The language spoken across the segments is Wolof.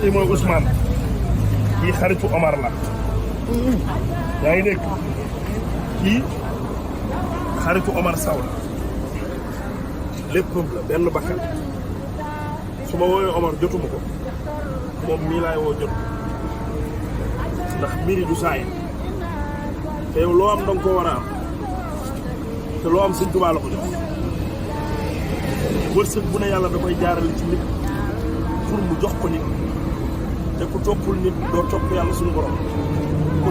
kii mooy Ousmane kii xaritu Omar la yaa ngi dégg kii xaritu Omar Sow la lépp la benn bakkan su ma woowee Omar jotuma ko moom mii laay woo jot ndax mbiri du saay te yow loo am danga ko war a am te loo am Sëñ Tuubaa la ko jox wërsëg bu ne yàlla da koy jaarale ci nit pour mu jox ko nit te ku toppul nit doo topp yàlla suñu borom ku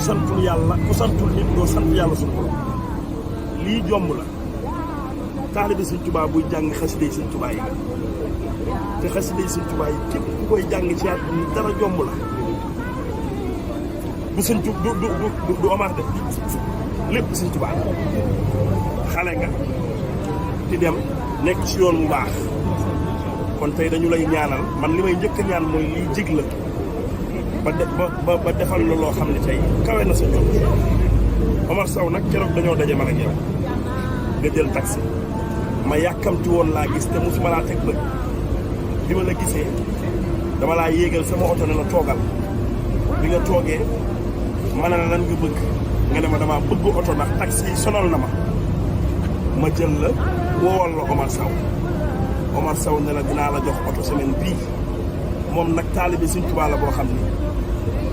santul nit doo sant yàlla suñu borom lii jomb la taalibe Sëñ Tuubaa buy jàng xasida yi Sëñ Tuubaa yi te xasida yi Sëñ Tuubaa yi képp ku koy jàng ci at ni dara jomb la bu Sëñ Tuubaa du Omar de lépp Sëñ Tuubaa xale nga di dem nekk ci yoon mu baax kon tey dañu lay ñaanal man li may njëkk a ñaan mooy lii jig la ba defal la loo xam ne tey kawe na sa jot Omar Sow nag keroog dañoo daje man ak yow nga jël taxi ma yàkkamti woon laa gis te musuma laa teg bët bi ma la gisee dama laa yéegal sama oto ne la toogal bi nga toogee ma ne la lan nga bëgg nga ne ma dama bëgg oto ndax taxi yi sonal na ma jël la woowal la Omar Sow ne la dinaa la jox oto semaine bii moom nag taalibe Sëñ Tuubaa la boo xam ne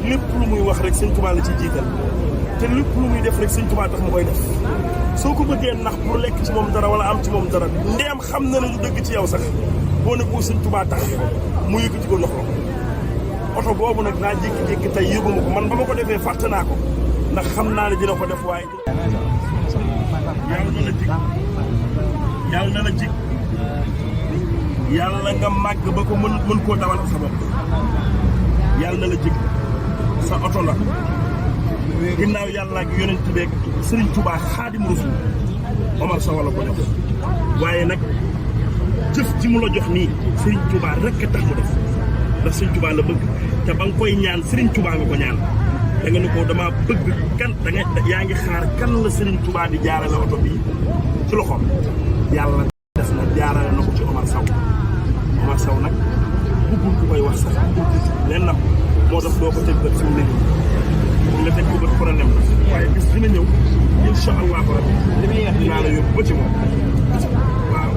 lépp lu muy wax rek Sëñ Tuubaa la ci jiital te lépp lu muy def rek Sëñ Tuubaa tax mu koy def soo ko bëggee nax pour lekk ci moom dara wala am ci moom dara ndeem xam na ne du dëgg ci yow sax boo ne ko Sëñ Tuubaa tax mu yëkkati ko ndox la oto boobu nag naa jékki-jékki tey yëguma ko man ba ma ko defee fàtte naa ko ndax xam naa ne dina ko def waaye yàlla na la jig yàlla nga màgg ba ko mën koo dawal sa bopp yàlla na la jig sa oto la ginnaaw yàlla ak yonent beeg Sëriñ Tuubaa Xaadimu Rasuul Omar Sow la ko jox waaye nag jëf ji mu la jox nii Sëriñ Tuubaa rekk a tax mu def ndax Sëriñ Tuubaa la bëgg te ba nga koy ñaan Sëriñ Tuubaa nga ko ñaan da nga ne ko dama bëgg kan yaa ngi xaar kan la Sëriñ Tuubaa di jaarale oto bii ci loxoom yàlla def na jaarale na ko ci Omar Sow nag bëggul ku koy wax sax leen nam moo tax doo ko teg bët fi mu ne nii nga teg ko bët problème la waaye bis dina ñëw incha allah dinaa la yóbbu ba ci moom waaw.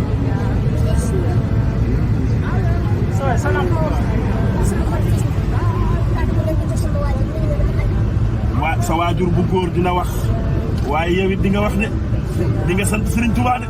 sa waajur bu góor dina wax waaye yow it di nga wax de di nga sant Sëriñ Tuubaa de.